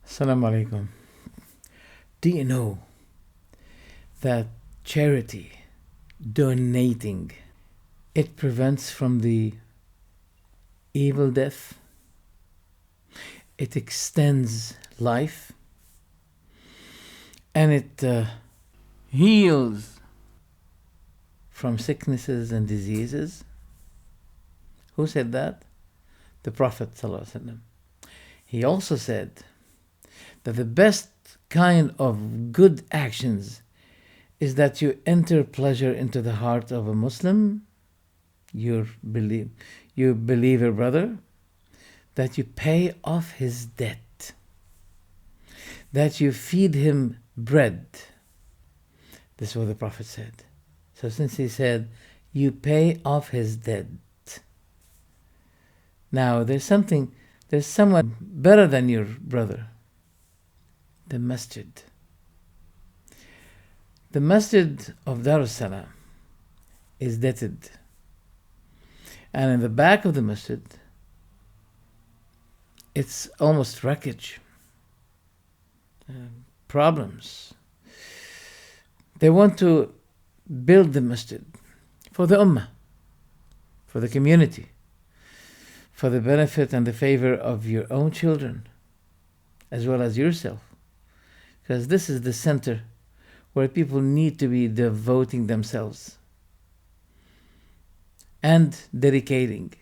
Assalamu alaikum. Do you know that charity, donating, it prevents from the evil death? It extends life and it heals from sicknesses and diseases. Who said that? The Prophet ﷺ. He also said that the best kind of good actions is that you enter pleasure into the heart of a Muslim, your believer brother, that you pay off his debt, that you feed him bread. This is what the Prophet said. So since he said, you pay off his debt, now there's someone better than your brother. The masjid. The masjid of Darussalam is dated. And in the back of the masjid, it's almost wreckage. Problems. They want to build the masjid for the ummah, for the community, for the benefit and the favor of your own children, as well as yourself. Because this is the center where people need to be devoting themselves and dedicating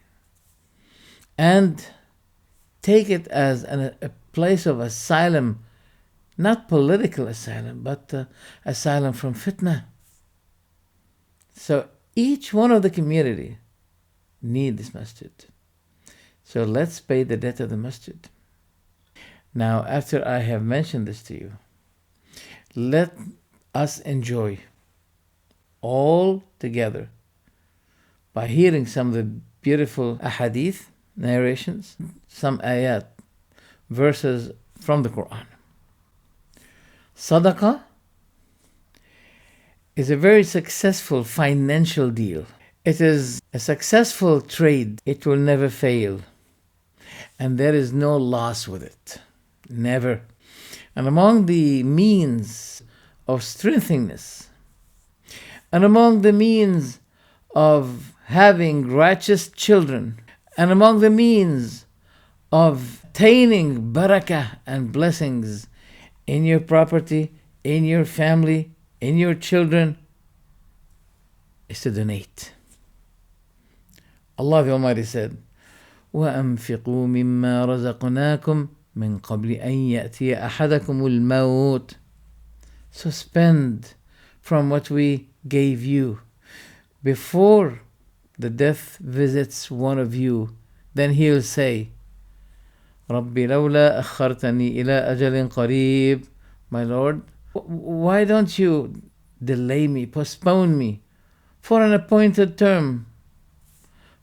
and take it as a place of asylum, not political asylum, but asylum from fitna. So each one of the community need this masjid. So let's pay the debt of the masjid. Now, after I have mentioned this to you, let us enjoy all together by hearing some of the beautiful ahadith, narrations, some ayat, verses from the Quran. Sadaqah is a very successful financial deal. It is a successful trade. It will never fail. And there is no loss with it. Never. And among the means of strengthening this, and among the means of having righteous children, and among the means of attaining barakah and blessings in your property, in your family, in your children, is to donate. Allah the Almighty said, وَأَنفِقُوا مِمَّا رَزَقْنَاكُمْ مِنْ قَبْلِ أَنْ يَأْتِيَ أَحَدَكُمُ الْمَوْتِ. So spend from what we gave you before the death visits one of you. Then he'll say, رَبِّ لَوْلَا أَخَّرْتَنِي إِلَىٰ أَجَلٍ قَرِيبٍ. My Lord, why don't you delay me, postpone me for an appointed term?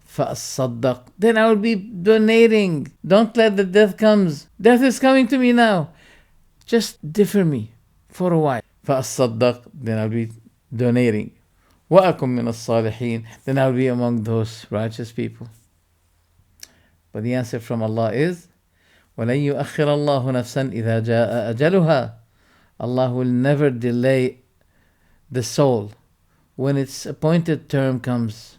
فَأَصَّدَّقْ. Then I will be donating. Don't let the death comes. Death is coming to me now. Just defer me for a while. فَأَصَّدَّقْ. Then I'll be donating. وَأَكُمْ مِنَ الصَّالِحِينَ. Then I'll be among those righteous people. But the answer from Allah is, وَلَنْ يُؤَخِّرَ اللَّهُ نَفْسًا إِذَا جَاءَ أَجَلُهَا. Allah will never delay the soul when its appointed term comes.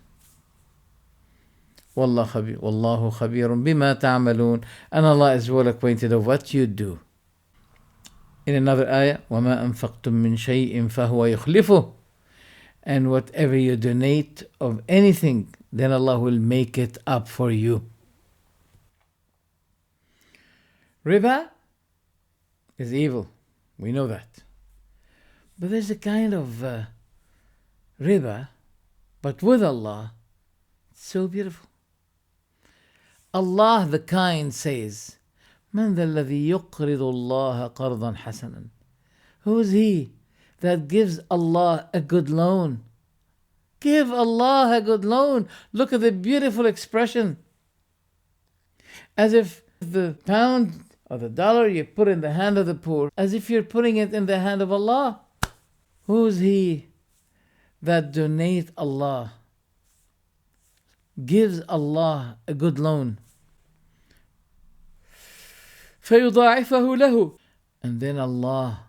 وَاللَّهُ خَبِيرٌ بِمَا تَعْمَلُونَ. And Allah is well acquainted of what you do. In another ayah, وَمَا أَنفَقْتُم مِّن شَيْءٍ فَهُوَ يُخْلِفُهُ. And whatever you donate of anything, then Allah will make it up for you. Riba is evil. We know that. But there's a kind of riba, but with Allah, it's so beautiful. Allah the kind says, مَنْ ذَا الَّذِي يُقْرِضُ اللَّهَ قَرْضًا حَسَنًا. Who is he that gives Allah a good loan? Give Allah a good loan. Look at the beautiful expression. As if the pound or the dollar you put in the hand of the poor, as if you're putting it in the hand of Allah. Who is he that donate Allah, gives Allah a good loan? فيضاعفه له. And then Allah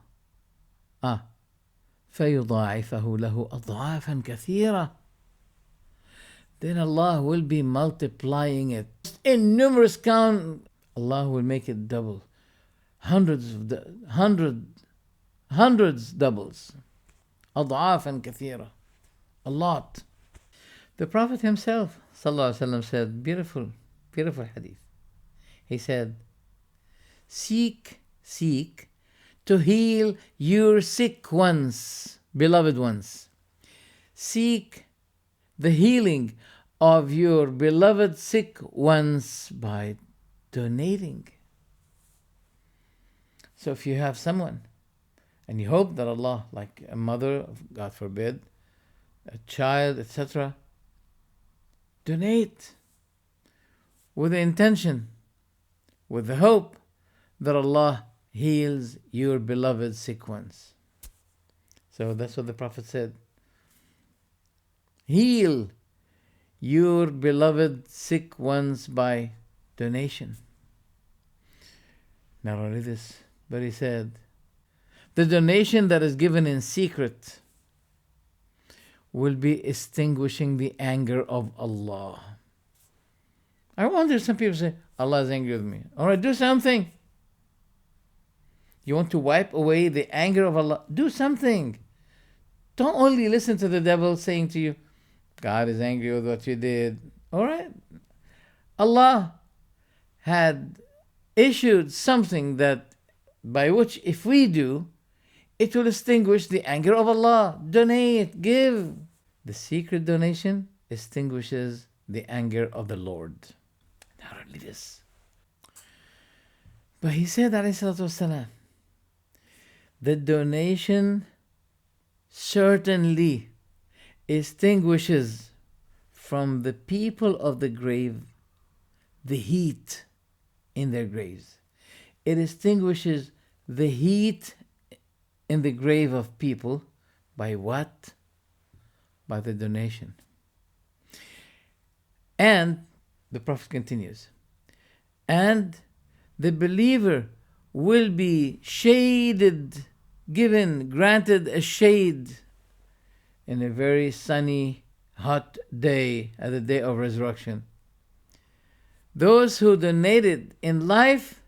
فيضاعفه له أضعافا كثيرة. Then Allah will be multiplying it in numerous count. Allah will make it double. Hundreds doubles. أضعافا كثيرة. A lot. The Prophet himself sallallahu alaihi wasallam said, beautiful hadith. He said, seek to heal your sick ones, beloved ones. Seek the healing of your beloved sick ones by donating. So if you have someone and you hope that Allah, like a mother, God forbid, a child, etc., donate with the intention, with the hope that Allah heals your beloved sick ones. So that's what the Prophet said. Heal your beloved sick ones by donation. Not only this, but he said, the donation that is given in secret will be extinguishing the anger of Allah. I wonder, some people say, Allah is angry with me. All right, do something. You want to wipe away the anger of Allah? Do something. Don't only listen to the devil saying to you, God is angry with what you did. All right. Allah had issued something that by which if we do, it will extinguish the anger of Allah. Donate, give. The secret donation extinguishes the anger of the Lord. Not only this, but he said, alayhi salatu wasalam, the donation certainly extinguishes from the people of the grave the heat in their graves. It extinguishes the heat in the grave of people by what? By the donation. And the Prophet continues, and the believer will be shaded, granted a shade in a very sunny, hot day at the day of resurrection. Those who donated in life,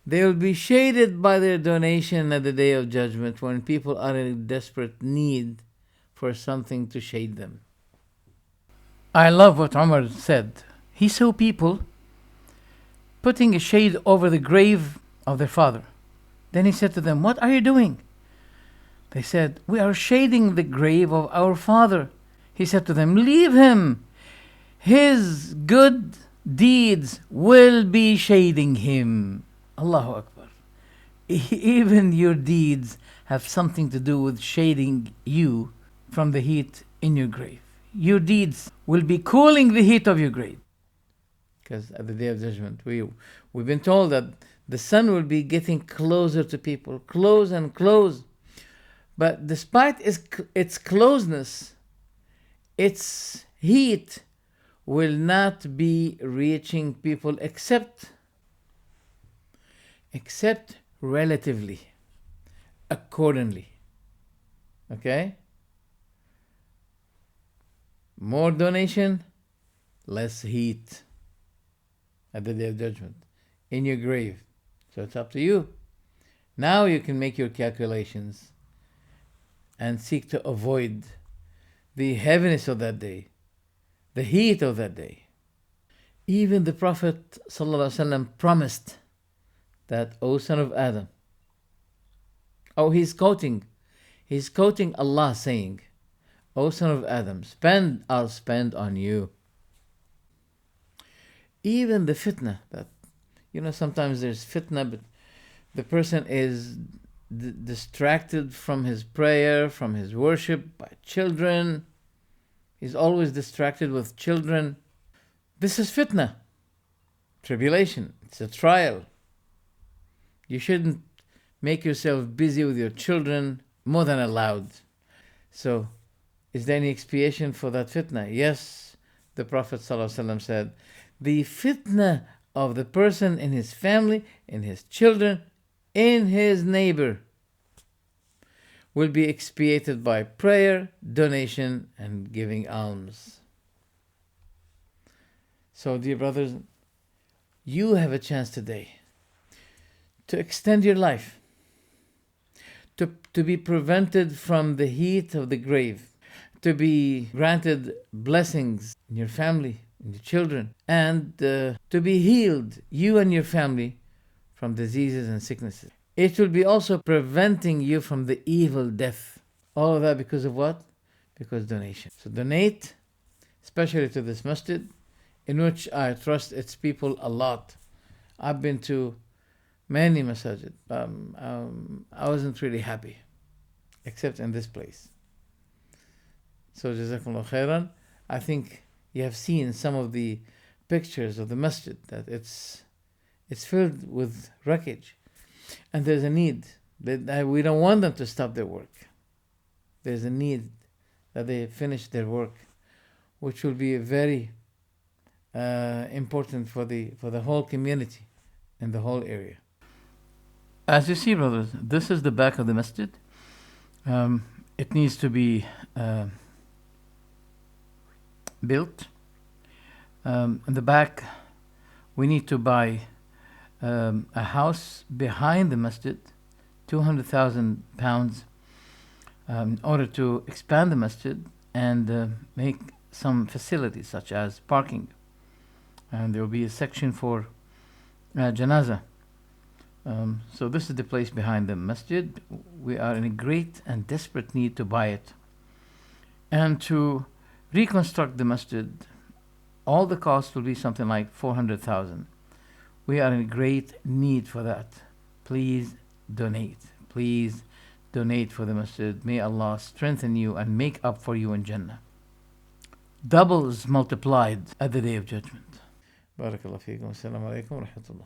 they will be shaded by their donation at the day of judgment when people are in desperate need for something to shade them. I love what Umar said. He saw people putting a shade over the grave of their father. Then he said to them, what are you doing? They said, we are shading the grave of our father. He said to them, leave him. His good deeds will be shading him. Allahu Akbar. Even your deeds have something to do with shading you from the heat in your grave. Your deeds will be cooling the heat of your grave. Because at the day of judgment, we've been told that the sun will be getting closer to people, close and close. But despite its closeness, its heat will not be reaching people except relatively, accordingly. Okay? More donation, less heat at the day of judgment in your grave. So it's up to you. Now you can make your calculations and seek to avoid the heaviness of that day, the heat of that day. Even the Prophet ﷺ promised that, O son of Adam, he's quoting Allah saying, O son of Adam, spend, I'll spend on you. Even the fitna that, sometimes there's fitna, but the person is distracted from his prayer, from his worship by children. He's always distracted with children. This is fitna, tribulation. It's a trial. You shouldn't make yourself busy with your children more than allowed. So, is there any expiation for that fitna? Yes, the Prophet ﷺ said, the fitna of the person in his family, in his children, in his neighbor will be expiated by prayer, donation, and giving alms. So, dear brothers, you have a chance today to extend your life, to be prevented from the heat of the grave, to be granted blessings in your family, in your children, and to be healed, you and your family, from diseases and sicknesses. It will be also preventing you from the evil death. All of that because of what? Because donation. So donate, especially to this masjid, in which I trust its people a lot. I've been to many masajid. I wasn't really happy, except in this place. So Jazakumullah khairan. I think you have seen some of the pictures of the masjid, that it's filled with wreckage. And there's a need. We don't want them to stop their work. There's a need that they finish their work, which will be very important for the whole community and the whole area. As you see, brothers, this is the back of the masjid. It needs to be built. In the back, we need to buy a house behind the masjid, £200,000, in order to expand the masjid and make some facilities such as parking. And there will be a section for janazah. So this is the place behind the masjid. We are in a great and desperate need to buy it. And to reconstruct the masjid, all the cost will be something like 400,000. We are in great need for that. Please donate. Please donate for the masjid. May Allah strengthen you and make up for you in Jannah. Doubles multiplied at the Day of Judgment. Barakallahu feekum. Assalamu alaikum wa rahmatullah.